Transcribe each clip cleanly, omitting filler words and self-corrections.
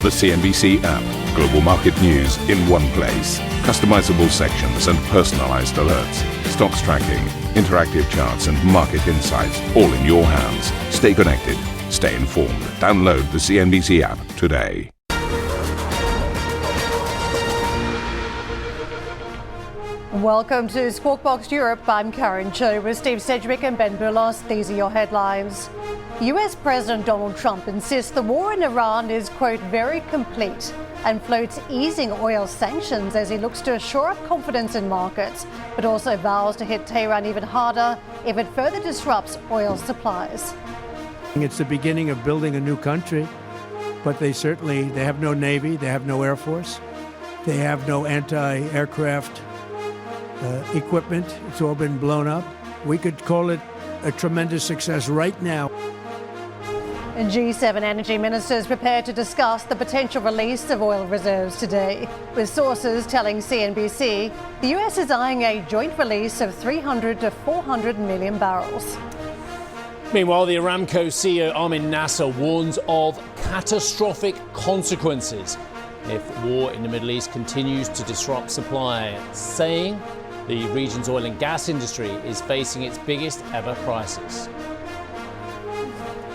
The CNBC app. Global market news in one place. Customizable sections and personalized alerts. Stocks tracking, interactive charts and market insights all in your hands. Stay connected. Stay informed. Download the CNBC app today. Welcome to Squawk Box Europe. I'm Karen Cho with Steve Sedgwick and Ben Boulos. These are your headlines. US President Donald Trump insists the war in Iran is, quote, very complete and floats easing oil sanctions as he looks to shore up confidence in markets, but also vows to hit Tehran even harder if it further disrupts oil supplies. It's the beginning of building a new country, but they have no Navy, they have no Air Force, they have no anti-aircraft equipment. It's all been blown up. We could call it a tremendous success right now. G7 energy ministers prepare to discuss the potential release of oil reserves today, with sources telling CNBC the US is eyeing a joint release of 300 to 400 million barrels. Meanwhile, the Aramco CEO Amin Nasser warns of catastrophic consequences if war in the Middle East continues to disrupt supply, saying the region's oil and gas industry is facing its biggest ever crisis.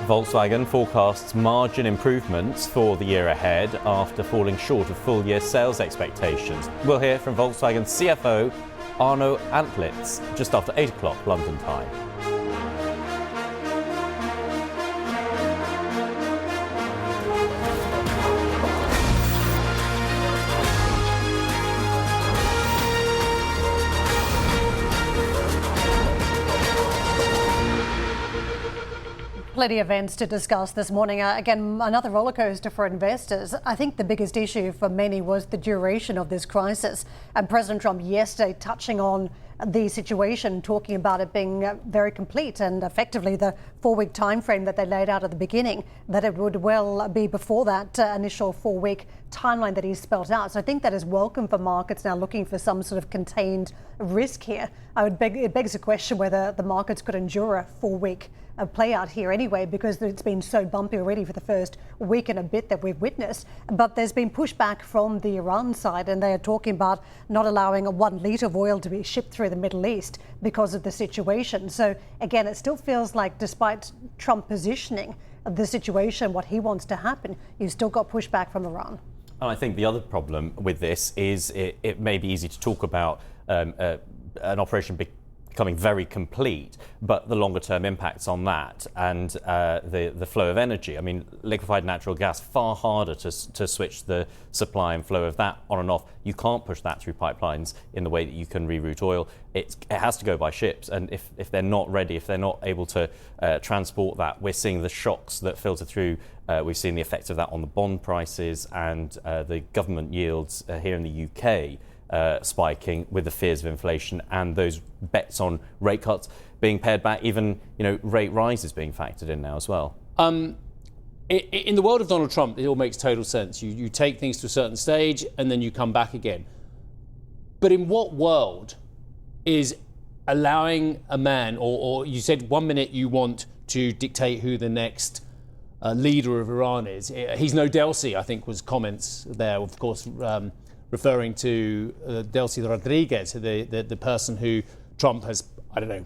Volkswagen forecasts margin improvements for the year ahead after falling short of full-year sales expectations. We'll hear from Volkswagen CFO Arno Antlitz just after 8 o'clock London time. Plenty of events to discuss this morning. Again, another roller coaster for investors. I think the biggest issue for many was the duration of this crisis. And President Trump yesterday touching on the situation, talking about it being very complete and effectively the 4-week time frame that they laid out at the beginning, that it would well be before that initial 4-week timeline that he spelled out. So I think that is welcome for markets now looking for some sort of contained risk here. It begs the question whether the markets could endure a 4-week play out here anyway, because it's been so bumpy already for the first week and a bit that we've witnessed. But there's been pushback from the Iran side, and they are talking about not allowing 1 litre of oil to be shipped through the Middle East because of the situation. So again, it still feels like despite Trump positioning the situation, what he wants to happen, you've still got pushback from Iran. And I think the other problem with this is it may be easy to talk about an operation becoming very complete, but the longer term impacts on that and the flow of energy. I mean, liquefied natural gas, far harder to switch the supply and flow of that on and off. You can't push that through pipelines in the way that you can reroute oil. It has to go by ships, and if they're not ready, if they're not able to transport that, we're seeing the shocks that filter through. We've seen the effect of that on the bond prices and the government yields here in the UK. Spiking with the fears of inflation and those bets on rate cuts being pared back, even rate rises being factored in now as well. In the world of Donald Trump, it all makes total sense. You take things to a certain stage and then you come back again. But in what world is allowing a man, or you said 1 minute you want to dictate who the next leader of Iran is. He's no Delcy, I think was comments there, of course, referring to Delcy Rodriguez, the person who Trump has,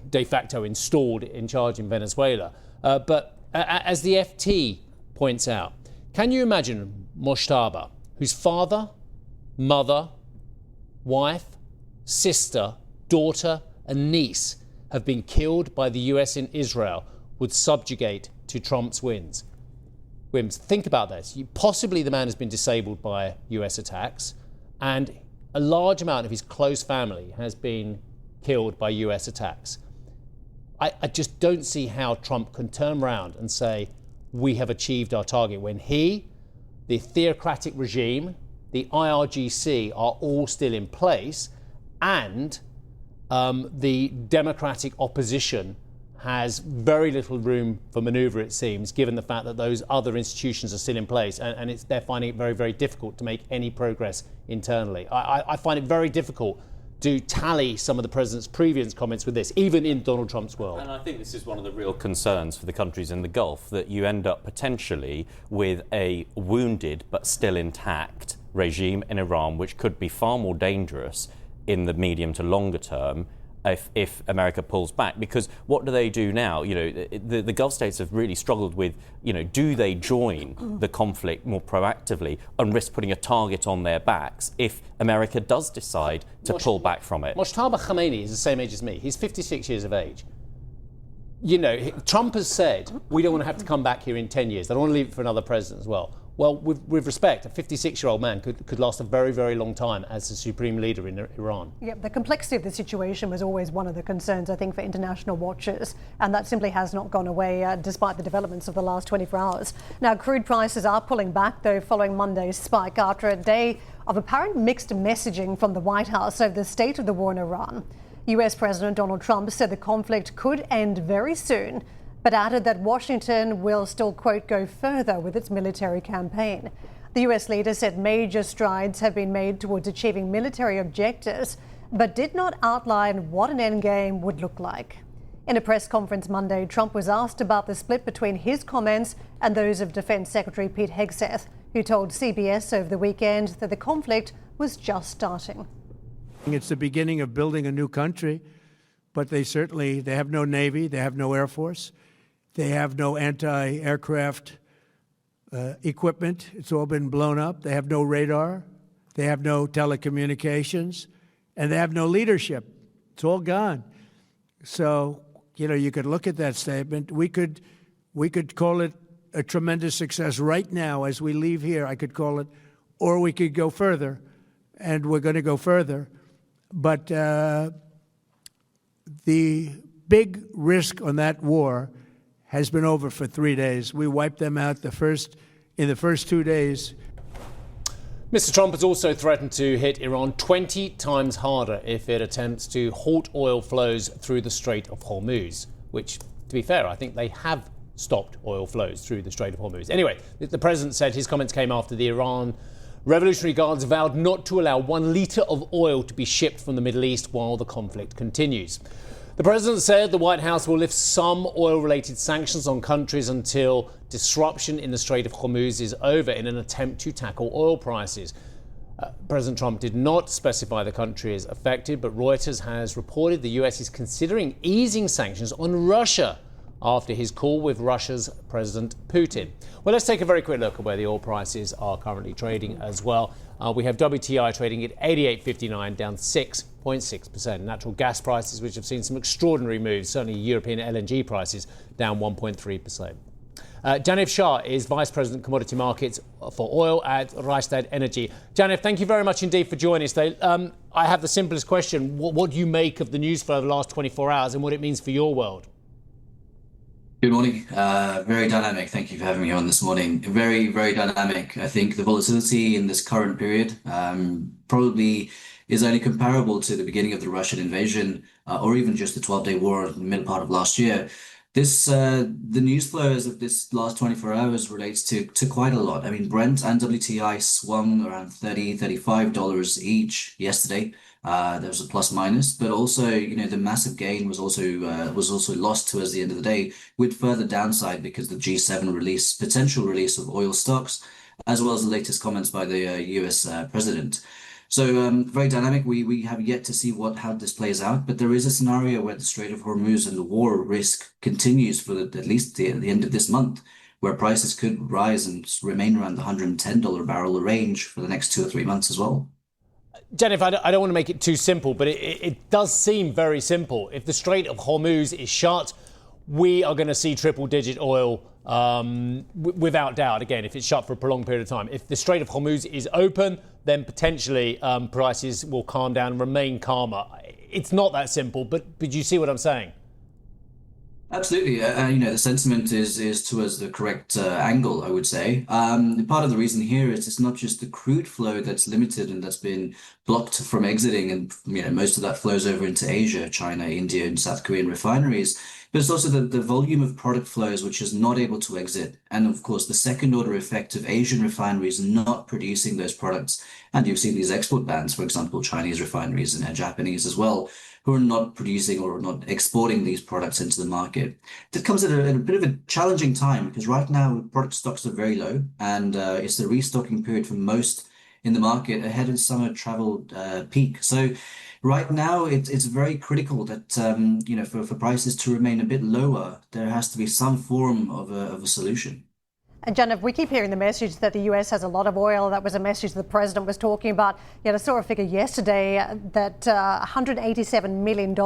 de facto installed in charge in Venezuela. But as the FT points out, can you imagine Moshtaba, whose father, mother, wife, sister, daughter and niece have been killed by the US in Israel, would subjugate to Trump's whims? Think about this. Possibly the man has been disabled by US attacks, and a large amount of his close family has been killed by US attacks. I just don't see how Trump can turn around and say, we have achieved our target, when he, the theocratic regime, the IRGC are all still in place, and the democratic opposition has very little room for maneuver, it seems, given the fact that those other institutions are still in place, and they're finding it very, very difficult to make any progress internally. I find it very difficult do tally some of the president's previous comments with this, even in Donald Trump's world. And I think this is one of the real concerns for the countries in the Gulf, that you end up potentially with a wounded but still intact regime in Iran, which could be far more dangerous in the medium to longer term if America pulls back. Because what do they do now? The Gulf states have really struggled with, do they join the conflict more proactively and risk putting a target on their backs if America does decide to pull back from it? Mojtaba Khomeini is the same age as me. He's 56 years of age. Trump has said, we don't want to have to come back here in 10 years. They don't want to leave it for another president as well. Well, with respect, a 56-year-old man could last a very, very long time as the supreme leader in Iran. Yeah, the complexity of the situation was always one of the concerns, I think, for international watchers, and that simply has not gone away despite the developments of the last 24 hours. Now, crude prices are pulling back, though, following Monday's spike after a day of apparent mixed messaging from the White House over the state of the war in Iran. US President Donald Trump said the conflict could end very soon, but added that Washington will still, quote, go further with its military campaign. The US leader said major strides have been made towards achieving military objectives, but did not outline what an endgame would look like. In a press conference Monday, Trump was asked about the split between his comments and those of Defense Secretary Pete Hegseth, who told CBS over the weekend that the conflict was just starting. It's the beginning of building a new country, but they have no Navy, they have no Air Force. They have no anti-aircraft equipment. It's all been blown up. They have no radar. They have no telecommunications. And they have no leadership. It's all gone. So, you could look at that statement. We could call it a tremendous success right now as we leave here. I could call it, or we could go further, and we're going to go further. But the big risk on that war has been over for 3 days. We wiped them out in the first 2 days. Mr. Trump has also threatened to hit Iran 20 times harder if it attempts to halt oil flows through the Strait of Hormuz, which, to be fair, I think they have stopped oil flows through the Strait of Hormuz. Anyway, the president said his comments came after the Iran Revolutionary Guards vowed not to allow 1 litre of oil to be shipped from the Middle East while the conflict continues. The president said the White House will lift some oil-related sanctions on countries until disruption in the Strait of Hormuz is over in an attempt to tackle oil prices. President Trump did not specify the countries affected, but Reuters has reported the US is considering easing sanctions on Russia after his call with Russia's President Putin. Well, let's take a very quick look at where the oil prices are currently trading as well. We have WTI trading at 88.59, down 6.6%. Natural gas prices, which have seen some extraordinary moves, certainly European LNG prices, down 1.3%. Janif Shah is Vice President Commodity Markets for Oil at Rystad Energy. Janif, thank you very much indeed for joining us today. I have the simplest question. What do you make of the news for the last 24 hours and what it means for your world? Good morning. Very dynamic. Thank you for having me on this morning. Very, very dynamic. I think the volatility in this current period probably is only comparable to the beginning of the Russian invasion or even just the 12-day war in the middle part of last year. The news flow as of this last 24 hours relates to quite a lot. I mean, Brent and WTI swung around $30, $35 each yesterday. There was a plus minus, but also, the massive gain was also lost towards the end of the day with further downside because the G7 potential release of oil stocks, as well as the latest comments by the US president. So very dynamic. We have yet to see how this plays out, but there is a scenario where the Strait of Hormuz and the war risk continues for at least the end of this month, where prices could rise and remain around the $110 barrel range for the next 2 or 3 months as well. Jennifer, I don't want to make it too simple, but it does seem very simple. If the Strait of Hormuz is shut, we are going to see triple-digit oil without doubt. Again, if it's shut for a prolonged period of time. If the Strait of Hormuz is open, then potentially prices will calm down and remain calmer. It's not that simple, but you see what I'm saying? Absolutely. The sentiment is towards the correct angle, I would say. Part of the reason here is it's not just the crude flow that's limited and that's been blocked from exiting, and most of that flows over into Asia, China, India, and South Korean refineries. But it's also the volume of product flows which is not able to exit. And of course, the second order effect of Asian refineries not producing those products. And you've seen these export bans, for example, Chinese refineries and Japanese as well, who are not producing or not exporting these products into the market. That comes at a bit of a challenging time because right now product stocks are very low and it's the restocking period for most in the market ahead of summer travel peak. So right now, it's very critical that for prices to remain a bit lower, there has to be some form of a solution. And Janev, we keep hearing the message that the US has a lot of oil. That was a message the president was talking about. Yet I saw a figure yesterday that $187 million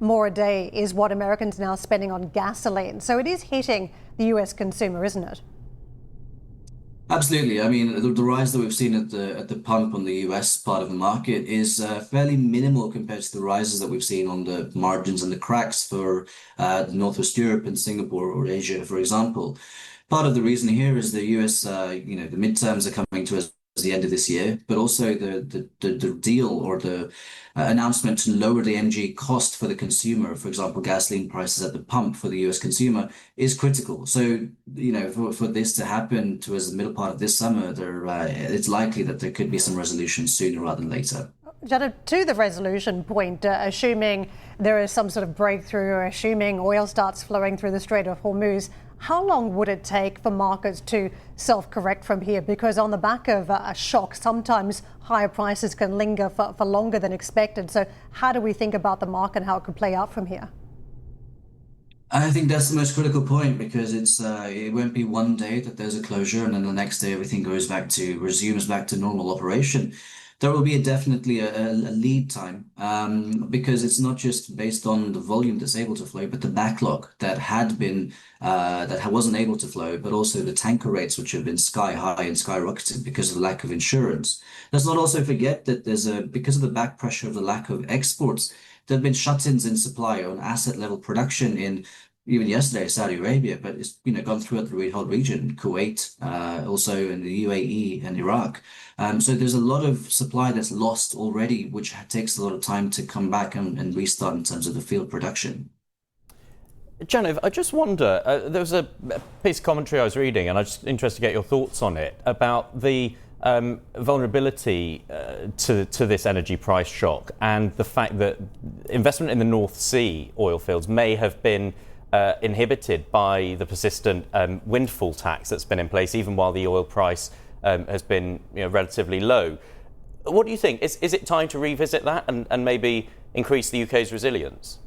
more a day is what Americans are now spending on gasoline. So it is hitting the US consumer, isn't it? Absolutely. I mean, the rise that we've seen at the pump on the US part of the market is fairly minimal compared to the rises that we've seen on the margins and the cracks for Northwest Europe and Singapore or Asia, for example. Part of the reason here is the US, the midterms are coming to us the end of this year, but also the deal or the announcement to lower the energy cost for the consumer, for example, gasoline prices at the pump for the US consumer is critical. So, for this to happen towards the middle part of this summer, it's likely that there could be some resolution sooner rather than later. Janev, to the resolution point, assuming there is some sort of breakthrough, or assuming oil starts flowing through the Strait of Hormuz, how long would it take for markets to self-correct from here? Because on the back of a shock, sometimes higher prices can linger for longer than expected. So how do we think about the market and how it could play out from here? I think that's the most critical point because it won't be one day that there's a closure and then the next day everything resumes back to normal operation. There will be definitely a lead time because it's not just based on the volume that's able to flow, but the backlog that wasn't able to flow, but also the tanker rates which have been sky high and skyrocketed because of the lack of insurance. Let's not also forget that because of the back pressure of the lack of exports, there have been shut-ins in supply on asset level production in even yesterday, Saudi Arabia, but it's gone throughout the whole region, Kuwait, also in the UAE and Iraq. So there's a lot of supply that's lost already, which takes a lot of time to come back and restart in terms of the field production. Janev, I just wonder, there was a piece of commentary I was reading, and I'm just interested to get your thoughts on it, about the vulnerability to this energy price shock and the fact that investment in the North Sea oil fields may have been inhibited by the persistent windfall tax that's been in place, even while the oil price has been relatively low. What do you think? Is it time to revisit that and maybe increase the UK's resilience?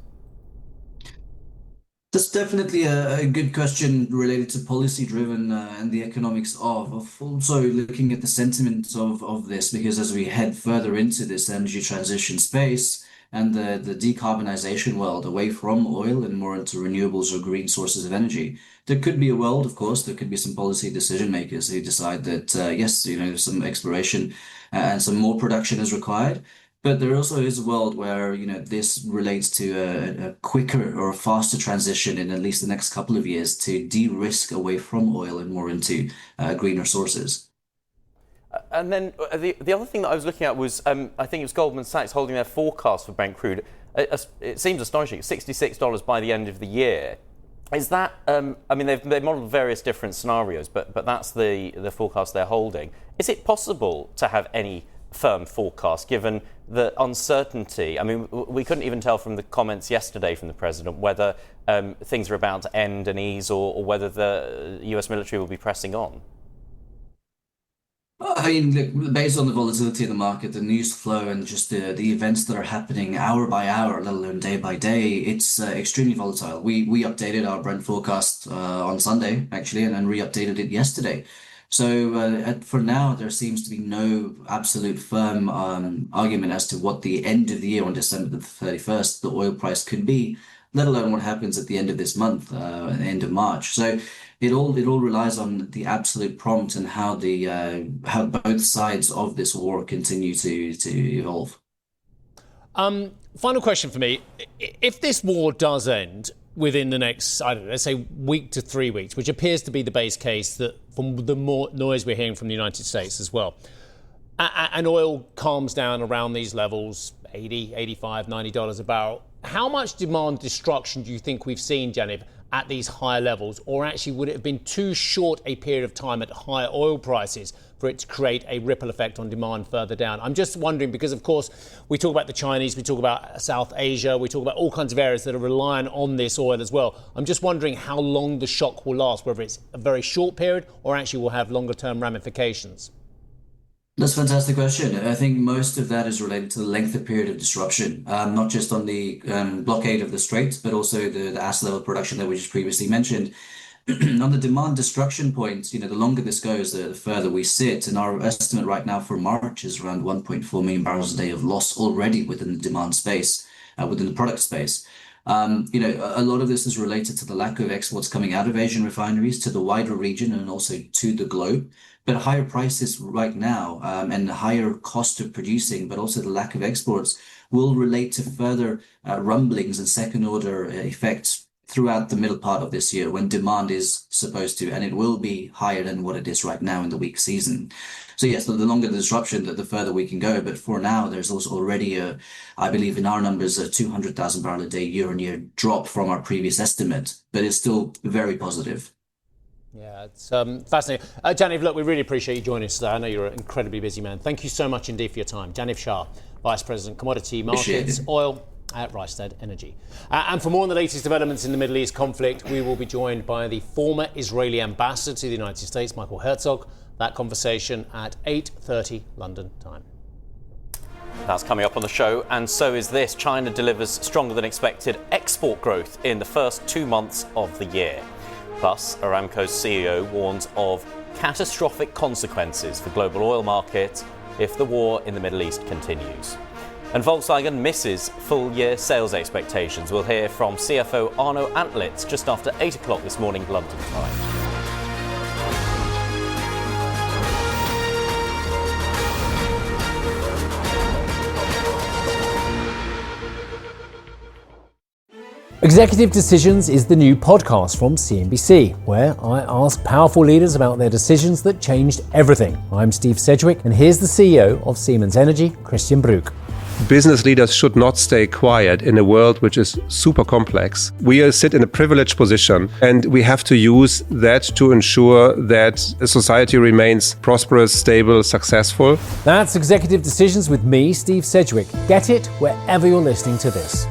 That's definitely a good question related to policy-driven and the economics of also looking at the sentiment of this, because as we head further into this energy transition space, and the decarbonization world away from oil and more into renewables or green sources of energy. There could be a world, of course, there could be some policy decision makers who decide that, yes, some exploration and some more production is required. But there also is a world where, this relates to a quicker or a faster transition in at least the next couple of years to de-risk away from oil and more into greener sources. And then the other thing that I was looking at was, I think it was Goldman Sachs holding their forecast for Brent crude. It seems astonishing, $66 by the end of the year. Is that, they've modeled various different scenarios, but that's the forecast they're holding. Is it possible to have any firm forecast given the uncertainty? I mean, we couldn't even tell from the comments yesterday from the president whether things are about to end and ease or whether the US military will be pressing on. I mean, look, based on the volatility of the market, the news flow, and just the events that are happening hour by hour, let alone day by day, it's extremely volatile. We updated our Brent forecast on Sunday, actually, and then re-updated it yesterday. So for now, there seems to be no absolute firm argument as to what the end of the year on December the 31st, the oil price could be, let alone what happens at the end of this month, at the end of March. So it all relies on the absolute prompt and how both sides of this war continue to evolve. Final question for me. If this war does end within the next, let's say week to 3 weeks, which appears to be the base case that from the more noise we're hearing from the United States as well, and oil calms down around these levels, $80, $85, $90 a barrel, How much demand destruction do you think we've seen, Janet, at these higher levels? Or actually, would it have been too short a period of time at higher oil prices for it to create a ripple effect on demand further down? I'm just wondering, because, of course, we talk about the Chinese, we talk about South Asia, we talk about all kinds of areas that are reliant on this oil as well. I'm just wondering how long the shock will last, whether it's a very short period or actually will have longer-term ramifications. That's a fantastic question. I think most of that is related to the length of period of disruption, not just on the blockade of the Straits, but also the asset level production that we just previously mentioned. On the demand destruction point, the longer this goes, the further we sit. And our estimate right now for March is around 1.4 million barrels a day of loss already within the demand space, within the product space. A lot of this is related to the lack of exports coming out of Asian refineries to the wider region and also to the globe. But higher prices right now and the higher cost of producing, but also the lack of exports will relate to further rumblings and second order effects throughout the middle part of this year when demand is supposed to, and it will be higher than what it is right now in the weak season. So yes, the longer the disruption, the further we can go. But for now, there's also already I believe in our numbers, a 200,000 barrel a day year-on-year drop from our previous estimate, but it's still very positive. Yeah, it's fascinating. Janiv, look, we really appreciate you joining us today. I know you're an incredibly busy man. Thank you so much indeed for your time. Janiv Shah, Vice President, Commodity Markets, Oil at Rystad Energy. And for more on the latest developments in the Middle East conflict, we will be joined by the former Israeli ambassador to the United States, Michael Herzog. That conversation at 8:30 London time. That's coming up on the show, and so is this. China delivers stronger than expected export growth in the first 2 months of the year. Plus, Aramco's CEO warns of catastrophic consequences for global oil markets if the war in the Middle East continues. And Volkswagen misses full-year sales expectations. We'll hear from CFO Arno Antlitz just after 8 o'clock this morning, London time. Executive Decisions is the new podcast from CNBC, where I ask powerful leaders about their decisions that changed everything. I'm Steve Sedgwick, and here's the CEO of Siemens Energy, Christian Bruch. Business leaders should not stay quiet in a world which is super complex. We sit in a privileged position, and we have to use that to ensure that a society remains prosperous, stable, successful. That's Executive Decisions with me, Steve Sedgwick. Get it wherever you're listening to this.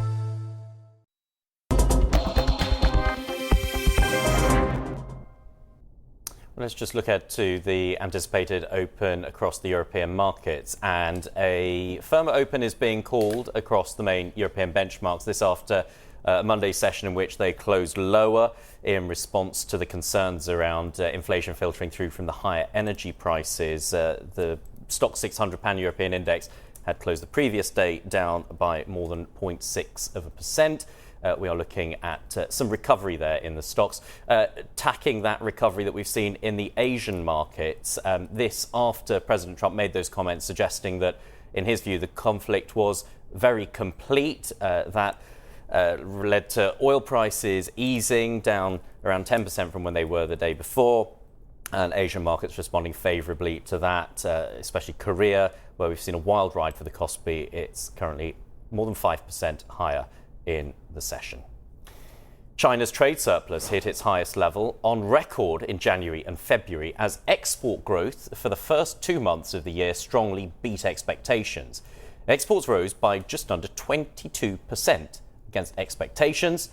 Let's just look at to the anticipated open across the European markets, and a firmer open is being called across the main European benchmarks. This after a Monday session in which they closed lower in response to the concerns around inflation filtering through from the higher energy prices. The Stock 600 Pan-European Index had closed the previous day down by more than 0.6%. We are looking at some recovery there in the stocks, tacking that recovery that we've seen in the Asian markets. This after President Trump made those comments suggesting that, in his view, the conflict was very complete. That led to oil prices easing down around 10% from when they were the day before, and Asian markets responding favourably to that, especially Korea, where we've seen a wild ride for the Kospi. It's currently more than 5% higher in the session. China's trade surplus hit its highest level on record in January and February as export growth for the first 2 months of the year strongly beat expectations. Exports rose by just under 22% against expectations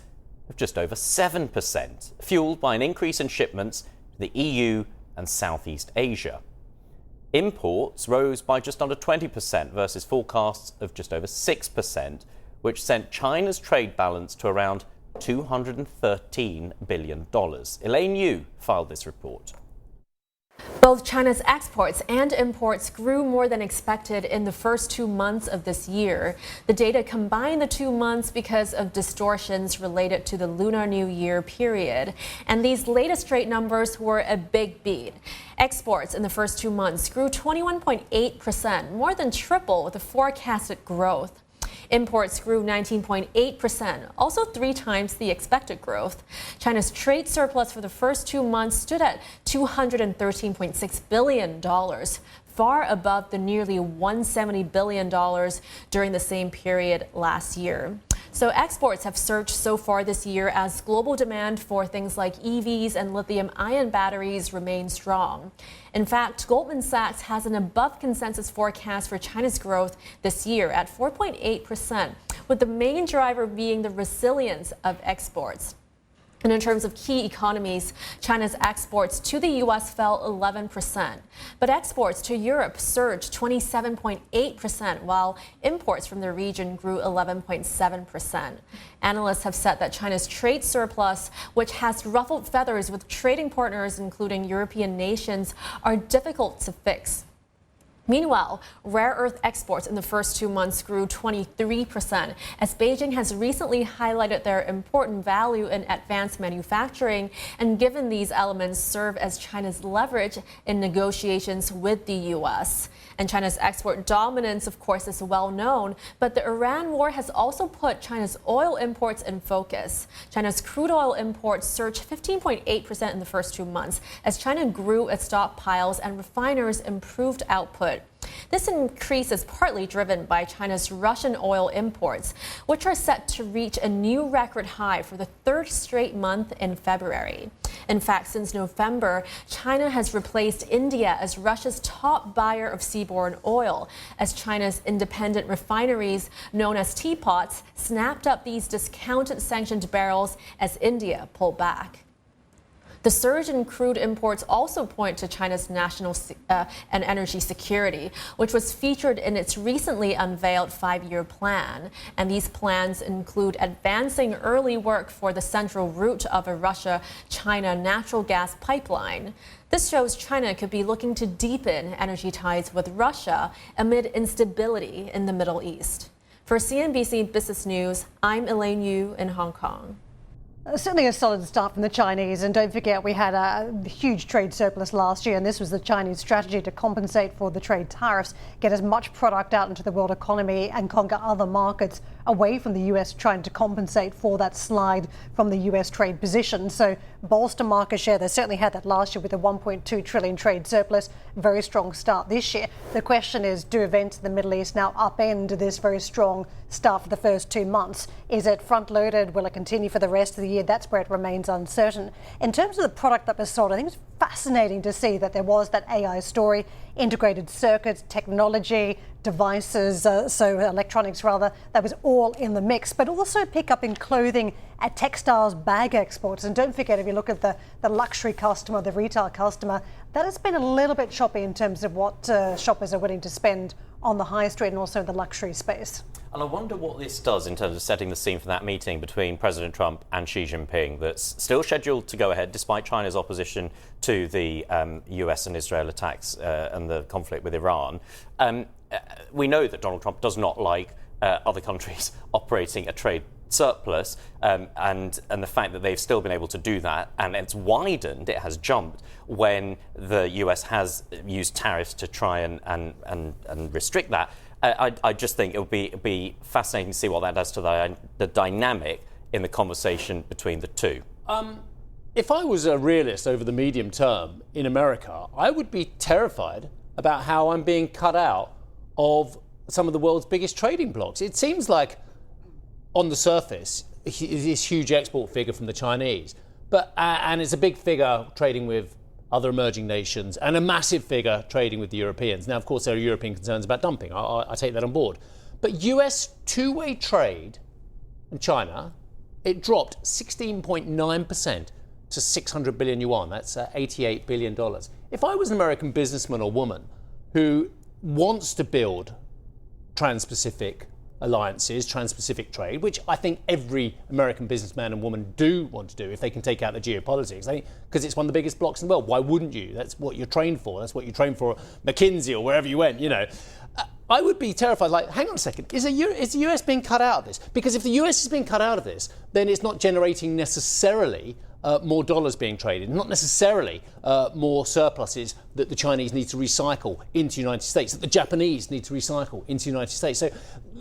of just over 7%, fueled by an increase in shipments to the EU and Southeast Asia. Imports rose by just under 20% versus forecasts of just over 6%, which sent China's trade balance to around $213 billion. Elaine Yu filed this report. Both China's exports and imports grew more than expected in the first 2 months of this year. The data combined the 2 months because of distortions related to the Lunar New Year period. And these latest trade numbers were a big beat. Exports in the first 2 months grew 21.8%, more than triple the forecasted growth. Imports grew 19.8%, also 3 times the expected growth. China's trade surplus for the first 2 months stood at $213.6 billion, far above the nearly $170 billion during the same period last year. So exports have surged so far this year as global demand for things like EVs and lithium-ion batteries remain strong. In fact, Goldman Sachs has an above consensus forecast for China's growth this year at 4.8%, with the main driver being the resilience of exports. And in terms of key economies, China's exports to the U.S. fell 11%, but exports to Europe surged 27.8%, while imports from the region grew 11.7%. Analysts have said that China's trade surplus, which has ruffled feathers with trading partners, including European nations, are difficult to fix. Meanwhile, rare earth exports in the first 2 months grew 23%, as Beijing has recently highlighted their important value in advanced manufacturing, and given these elements serve as China's leverage in negotiations with the U.S. And China's export dominance, of course, is well known, but the Iran war has also put China's oil imports in focus. China's crude oil imports surged 15.8% in the first 2 months, as China grew its stockpiles and refiners improved output. This increase is partly driven by China's Russian oil imports, which are set to reach a new record high for the third straight month in February. In fact, since November, China has replaced India as Russia's top buyer of seaborne oil, as China's independent refineries, known as teapots, snapped up these discounted sanctioned barrels as India pulled back. The surge in crude imports also point to China's national and energy security, which was featured in its recently unveiled 5-year plan. And these plans include advancing early work for the central route of a Russia-China natural gas pipeline. This shows China could be looking to deepen energy ties with Russia amid instability in the Middle East. For CNBC Business News, I'm Elaine Yu in Hong Kong. Certainly a solid start from the Chinese, and don't forget we had a huge trade surplus last year, and this was the Chinese strategy to compensate for the trade tariffs, get as much product out into the world economy and conquer other markets away from the US, trying to compensate for that slide from the US trade position. So bolster market share. They certainly had that last year with a 1.2 trillion trade surplus. Very strong start this year. The question is, do events in the Middle East now upend this very strong start for the first 2 months? Is it front-loaded? Will it continue for the rest of the year? That's where it remains uncertain. In terms of the product that was sold, I think it's fascinating to see that there was that AI story, integrated circuits, technology, devices, so electronics rather, that was all in the mix, but also pick up in clothing, at textiles, bag exports. And don't forget, if you look at the luxury customer, the retail customer, that has been a little bit choppy in terms of what shoppers are willing to spend on the high street and also the luxury space. And I wonder what this does in terms of setting the scene for that meeting between President Trump and Xi Jinping that's still scheduled to go ahead despite China's opposition to the US and Israel attacks and the conflict with Iran. We know that Donald Trump does not like other countries operating a trade surplus, and the fact that they've still been able to do that, and it's widened, it has jumped when the US has used tariffs to try and restrict that. I just think it would be fascinating to see what that does to the dynamic in the conversation between the two. If I was a realist over the medium term in America, I would be terrified about how I'm being cut out of some of the world's biggest trading blocks. It seems like, on the surface, this huge export figure from the Chinese, and it's a big figure trading with other emerging nations, and a massive figure trading with the Europeans. Now, of course, there are European concerns about dumping. I take that on board. But US two-way trade in China, it dropped 16.9% to 600 billion yuan. That's $88 billion. If I was an American businessman or woman who wants to build trans-Pacific alliances, trans-Pacific trade, which I think every American businessman and woman do want to do if they can take out the geopolitics, because it's one of the biggest blocks in the world. Why wouldn't you? That's what you're trained for. That's what you trained for at McKinsey or wherever you went, you know. I would be terrified, like, hang on a second, is the US being cut out of this? Because if the US is being cut out of this, then it's not generating necessarily more dollars being traded, not necessarily more surpluses that the Chinese need to recycle into the United States, that the Japanese need to recycle into the United States. So,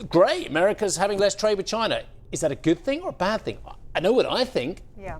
great, America's having less trade with China. Is that a good thing or a bad thing? I know what I think. Yeah.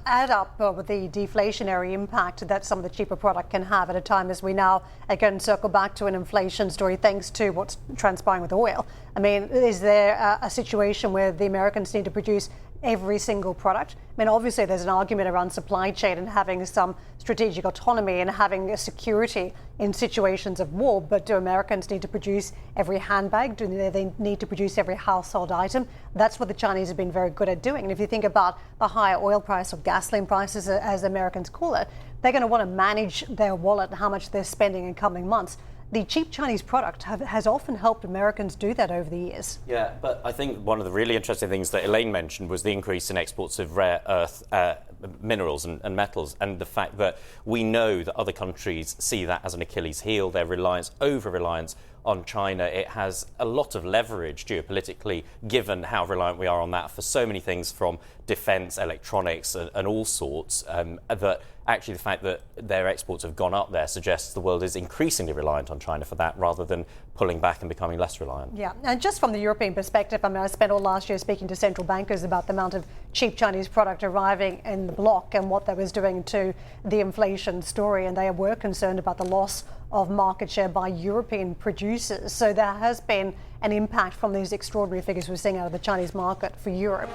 add up with the deflationary impact that some of the cheaper product can have at a time as we now again circle back to an inflation story thanks to what's transpiring with oil. I mean, is there a situation where the Americans need to produce every single product? I mean, obviously there's an argument around supply chain and having some strategic autonomy and having a security in situations of war, but do Americans need to produce every handbag? Do they need to produce every household item? That's what the Chinese have been very good at doing. And if you think about the higher oil price or gasoline prices, as Americans call it, they're going to want to manage their wallet and how much they're spending in coming months. The cheap Chinese product has often helped Americans do that over the years. Yeah, but I think one of the really interesting things that Elaine mentioned was the increase in exports of rare earth minerals and metals, and the fact that we know that other countries see that as an Achilles heel, their over-reliance on China. It has a lot of leverage geopolitically, given how reliant we are on that for so many things from defence, electronics and all sorts, that actually the fact that their exports have gone up there suggests the world is increasingly reliant on China for that rather than pulling back and becoming less reliant. Yeah, and just from the European perspective, I mean, I spent all last year speaking to central bankers about the amount of cheap Chinese product arriving in the bloc and what that was doing to the inflation story, and they were concerned about the loss of market share by European producers. So there has been an impact from these extraordinary figures we're seeing out of the Chinese market for Europe.